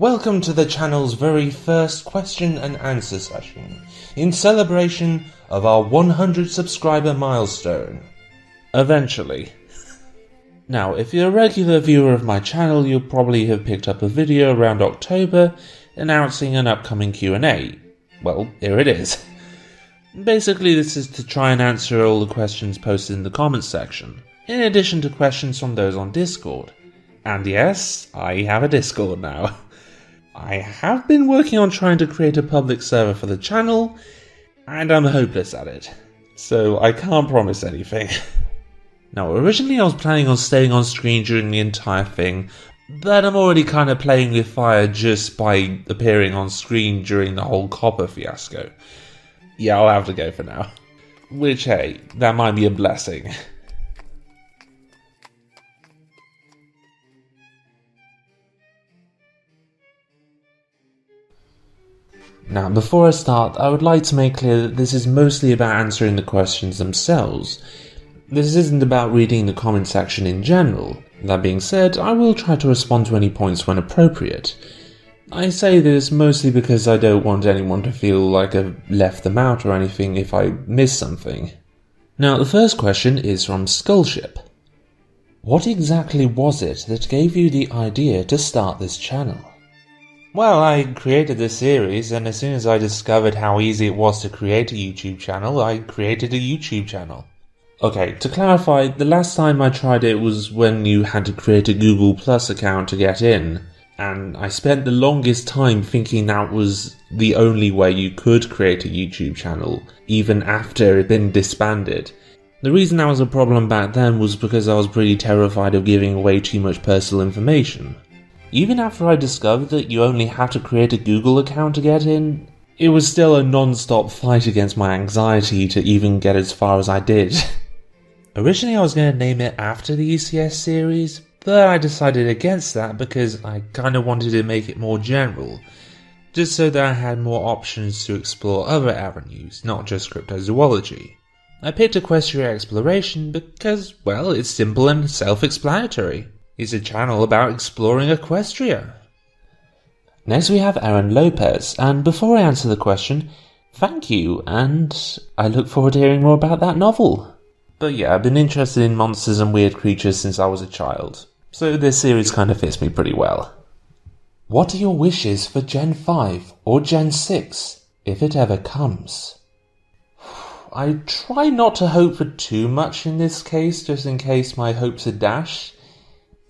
Welcome to the channel's very first question and answer session, in celebration of our 100 subscriber milestone. Eventually. Now, if you're a regular viewer of my channel, you'll probably have picked up a video around October announcing an upcoming Q&A. Well, here it is. Basically, this is to try and answer all the questions posted in the comments section, in addition to questions from those on Discord. And yes, I have a Discord now. I have been working on trying to create a public server for the channel, and I'm hopeless at it, so I can't promise anything. Now, originally I was planning on staying on screen during the entire thing, but I'm already kind of playing with fire just by appearing on screen during the whole copper fiasco. Yeah, I'll have to go for now. Which, hey, that might be a blessing. Now, before I start, I would like to make clear that this is mostly about answering the questions themselves. This isn't about reading the comment section in general. That being said, I will try to respond to any points when appropriate. I say this mostly because I don't want anyone to feel like I've left them out or anything if I miss something. Now, the first question is from Skullship. What exactly was it that gave you the idea to start this channel? Well, I created this series, and as soon as I discovered how easy it was to create a YouTube channel, I created a YouTube channel. Okay, to clarify, the last time I tried it was when you had to create a Google Plus account to get in, and I spent the longest time thinking that was the only way you could create a YouTube channel, even after it had been disbanded. The reason that was a problem back then was because I was pretty terrified of giving away too much personal information. Even after I discovered that you only have to create a Google account to get in, it was still a non-stop fight against my anxiety to even get as far as I did. Originally I was going to name it after the ECS series, but I decided against that because I kinda wanted to make it more general, just so that I had more options to explore other avenues, not just cryptozoology. I picked Equestria Exploration because, well, it's simple and self-explanatory. It's a channel about exploring Equestria. Next we have Aaron Lopez, and before I answer the question, thank you, and I look forward to hearing more about that novel. But yeah, I've been interested in monsters and weird creatures since I was a child, so this series kind of fits me pretty well. What are your wishes for Gen 5 or Gen 6, if it ever comes? I try not to hope for too much in this case, just in case my hopes are dashed.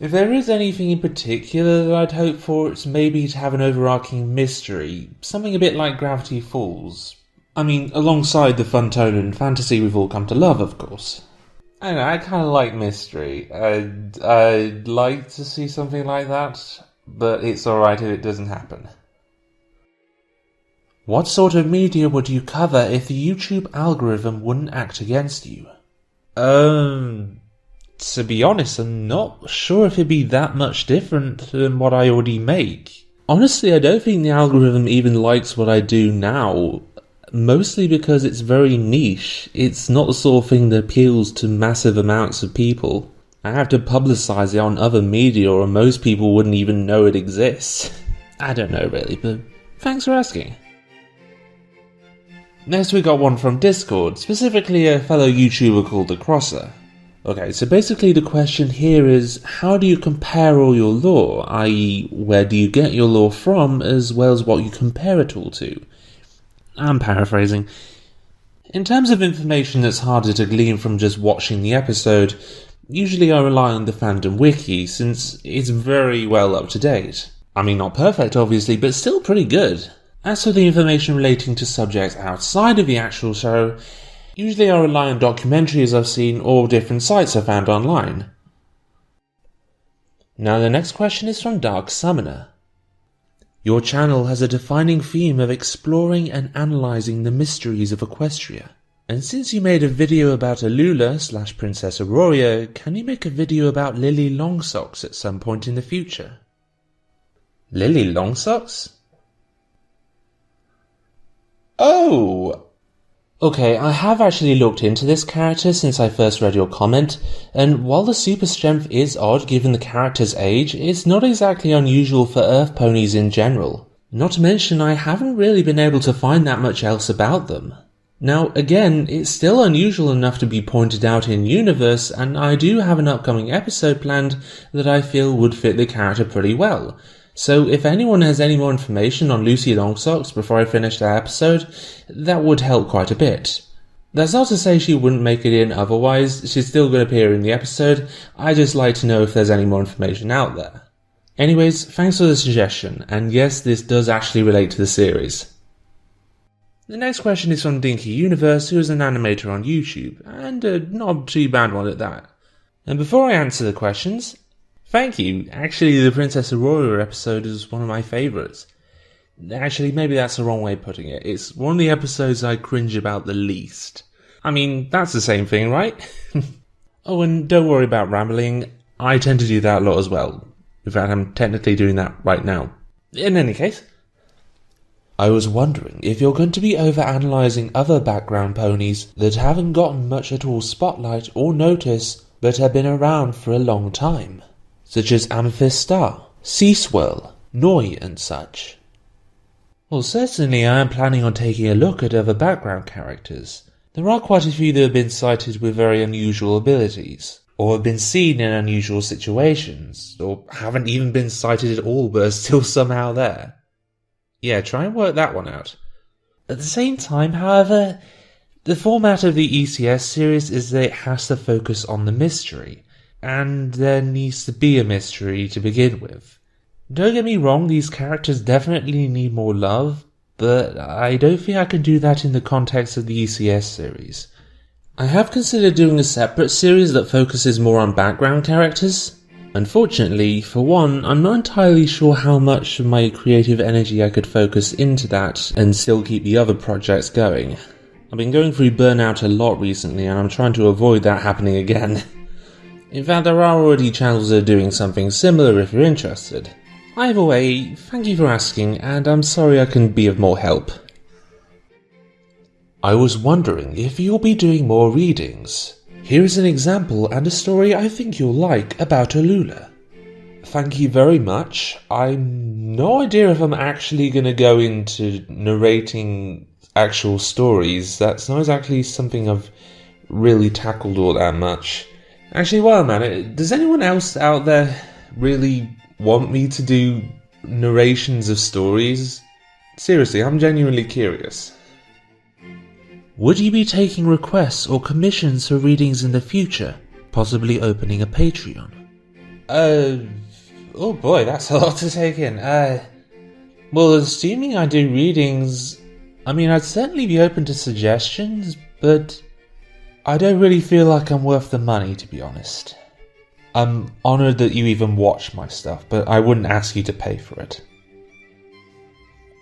If there is anything in particular that I'd hope for, it's maybe to have an overarching mystery, something a bit like Gravity Falls. I mean, alongside the fun tone and fantasy we've all come to love, of course. I don't know, I kind of like mystery. I'd like to see something like that, but it's alright if it doesn't happen. What sort of media would you cover if the YouTube algorithm wouldn't act against you? To be honest, I'm not sure if it'd be that much different than what I already make. Honestly, I don't think the algorithm even likes what I do now, mostly because it's very niche. It's not the sort of thing that appeals to massive amounts of people. I have to publicize it on other media or most people wouldn't even know it exists. I don't know really, but thanks for asking. Next we got one from Discord, specifically a fellow YouTuber called The Crosser. Okay, so basically the question here is, how do you compare all your lore, i.e. where do you get your lore from, as well as what you compare it all to? I'm paraphrasing. In terms of information that's harder to glean from just watching the episode, usually I rely on the fandom wiki, since it's very well up to date. I mean, not perfect obviously, but still pretty good. As for the information relating to subjects outside of the actual show, usually I rely on documentaries I've seen or different sites I've found online. Now the next question is from Dark Summoner. Your channel has a defining theme of exploring and analysing the mysteries of Equestria. And since you made a video about Alula / Princess Auroria, can you make a video about Lily Longsocks at some point in the future? Lily Longsocks? Oh! Okay, I have actually looked into this character since I first read your comment, and while the super strength is odd given the character's age, it's not exactly unusual for Earth ponies in general. Not to mention, I haven't really been able to find that much else about them. Now, again, it's still unusual enough to be pointed out in universe, and I do have an upcoming episode planned that I feel would fit the character pretty well. So if anyone has any more information on Lucy Longsocks before I finish that episode, that would help quite a bit. That's not to say she wouldn't make it in otherwise, she's still going to appear in the episode, I just like to know if there's any more information out there. Anyways, thanks for the suggestion, and yes, this does actually relate to the series. The next question is from Dinky Universe, who is an animator on YouTube, and a not too bad one at that. And before I answer the questions, thank you. Actually, the Princess Aurora episode is one of my favourites. Actually, maybe that's the wrong way of putting it. It's one of the episodes I cringe about the least. I mean, that's the same thing, right? Oh, and don't worry about rambling. I tend to do that a lot as well. In fact, I'm technically doing that right now. In any case, I was wondering if you're going to be overanalyzing other background ponies that haven't gotten much at all spotlight or notice but have been around for a long time, such as Amethyst Star, Sea Swirl, Noi and such. Well, certainly I am planning on taking a look at other background characters. There are quite a few that have been cited with very unusual abilities, or have been seen in unusual situations, or haven't even been cited at all but are still somehow there. Yeah, try and work that one out. At the same time, however, the format of the ECS series is that it has to focus on the mystery, and there needs to be a mystery to begin with. Don't get me wrong, these characters definitely need more love, but I don't think I can do that in the context of the ECS series. I have considered doing a separate series that focuses more on background characters. Unfortunately, for one, I'm not entirely sure how much of my creative energy I could focus into that and still keep the other projects going. I've been going through burnout a lot recently and I'm trying to avoid that happening again. In fact, there are already channels that are doing something similar if you're interested. Either way, thank you for asking, and I'm sorry I couldn't be of more help. I was wondering if you'll be doing more readings. Here is an example and a story I think you'll like about Alula. Thank you very much. I'm no idea if I'm actually going to go into narrating actual stories. That's not exactly something I've really tackled all that much. Actually, while I'm at it, does anyone else out there really want me to do narrations of stories? Seriously, I'm genuinely curious. Would you be taking requests or commissions for readings in the future, possibly opening a Patreon? Oh boy, that's a lot to take in. Well, assuming I do readings, I mean, I'd certainly be open to suggestions, but I don't really feel like I'm worth the money, to be honest. I'm honoured that you even watch my stuff, but I wouldn't ask you to pay for it.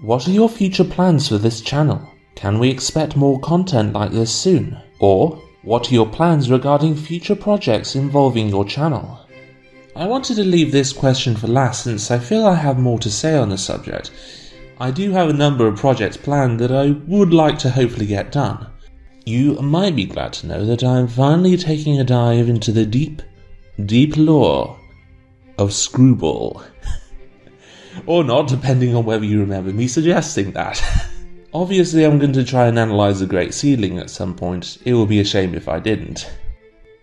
What are your future plans for this channel? Can we expect more content like this soon? Or, what are your plans regarding future projects involving your channel? I wanted to leave this question for last since I feel I have more to say on the subject. I do have a number of projects planned that I would like to hopefully get done. You might be glad to know that I am finally taking a dive into the deep lore of Screwball. Or not, depending on whether you remember me suggesting that. Obviously, I'm going to try and analyse the Great Seedling at some point. It would be a shame if I didn't.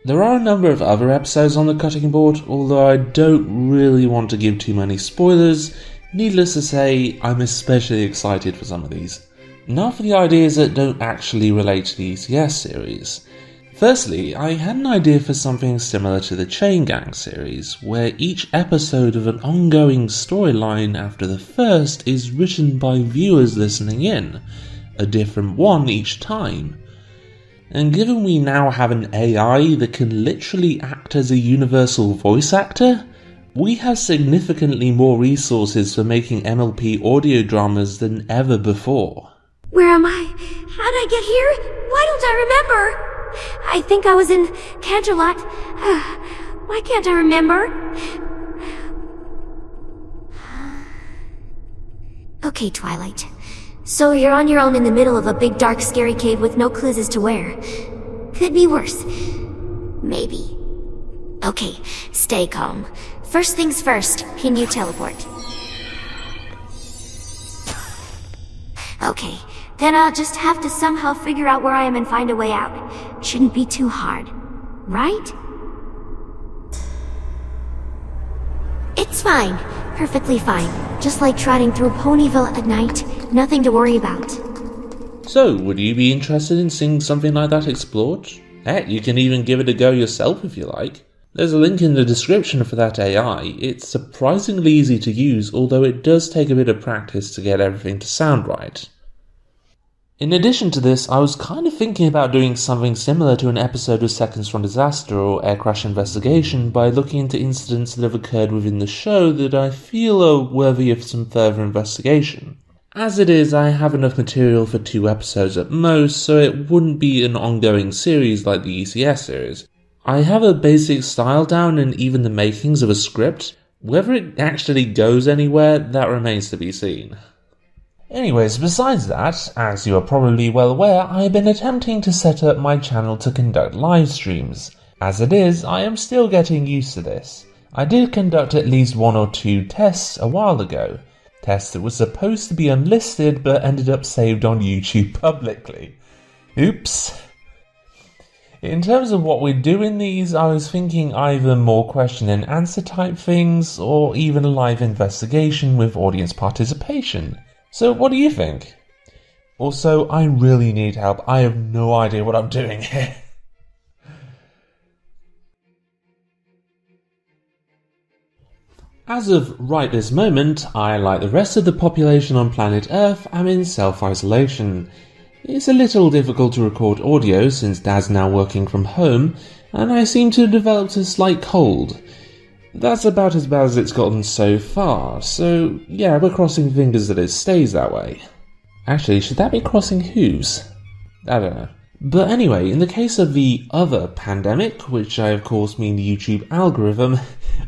There are a number of other episodes on the cutting board, although I don't really want to give too many spoilers. Needless to say, I'm especially excited for some of these. Now for the ideas that don't actually relate to the ECS series. Firstly, I had an idea for something similar to the Chain Gang series, where each episode of an ongoing storyline after the first is written by viewers listening in, a different one each time. And given we now have an AI that can literally act as a universal voice actor, we have significantly more resources for making MLP audio dramas than ever before. Where am I? How'd I get here? Why don't I remember? I think I was in Canterlot. Why can't I remember? Okay, Twilight. So you're on your own in the middle of a big dark scary cave with no clues as to where. Could be worse. Maybe. Okay, stay calm. First things first, can you teleport? Okay, then I'll just have to somehow figure out where I am and find a way out. Shouldn't be too hard, right? It's fine. Perfectly fine. Just like trotting through Ponyville at night. Nothing to worry about. So, would you be interested in seeing something like that explored? Heck, you can even give it a go yourself if you like. There's a link in the description for that AI. It's surprisingly easy to use, although it does take a bit of practice to get everything to sound right. In addition to this, I was kind of thinking about doing something similar to an episode of Seconds from Disaster or Air Crash Investigation by looking into incidents that have occurred within the show that I feel are worthy of some further investigation. As it is, I have enough material for 2 episodes at most, so it wouldn't be an ongoing series like the ECS series. I have a basic style down and even the makings of a script. Whether it actually goes anywhere, that remains to be seen. Anyways, besides that, as you are probably well aware, I have been attempting to set up my channel to conduct live streams. As it is, I am still getting used to this. I did conduct at least 1 or 2 tests a while ago. Tests that were supposed to be unlisted but ended up saved on YouTube publicly. Oops. In terms of what we do in these, I was thinking either more question and answer type things or even a live investigation with audience participation. So what do you think? Also, I really need help. I have no idea what I'm doing here. As of right this moment, I, like the rest of the population on planet Earth, am in self-isolation. It's a little difficult to record audio since Dad's now working from home, and I seem to have developed a slight cold. That's about as bad as it's gotten so far, so yeah, we're crossing fingers that it stays that way. Actually, should that be crossing whose? I don't know. But anyway, in the case of the other pandemic, which I of course mean the YouTube algorithm,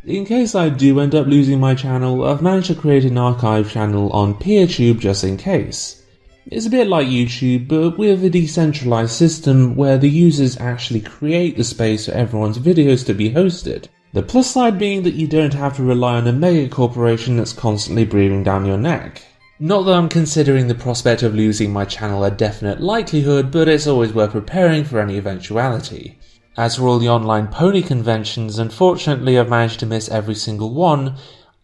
in case I do end up losing my channel, I've managed to create an archive channel on PeerTube just in case. It's a bit like YouTube, but with a decentralized system where the users actually create the space for everyone's videos to be hosted. The plus side being that you don't have to rely on a mega corporation that's constantly breathing down your neck. Not that I'm considering the prospect of losing my channel a definite likelihood, but it's always worth preparing for any eventuality. As for all the online pony conventions, unfortunately I've managed to miss every single one.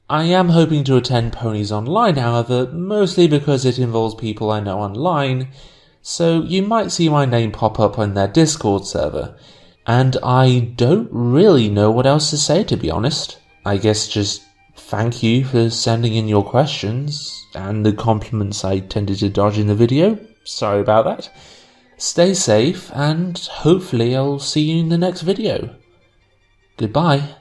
I am hoping to attend Ponies Online, however, mostly because it involves people I know online, so you might see my name pop up on their Discord server. And I don't really know what else to say, to be honest. I guess just thank you for sending in your questions, and the compliments I tended to dodge in the video. Sorry about that. Stay safe, and hopefully I'll see you in the next video. Goodbye.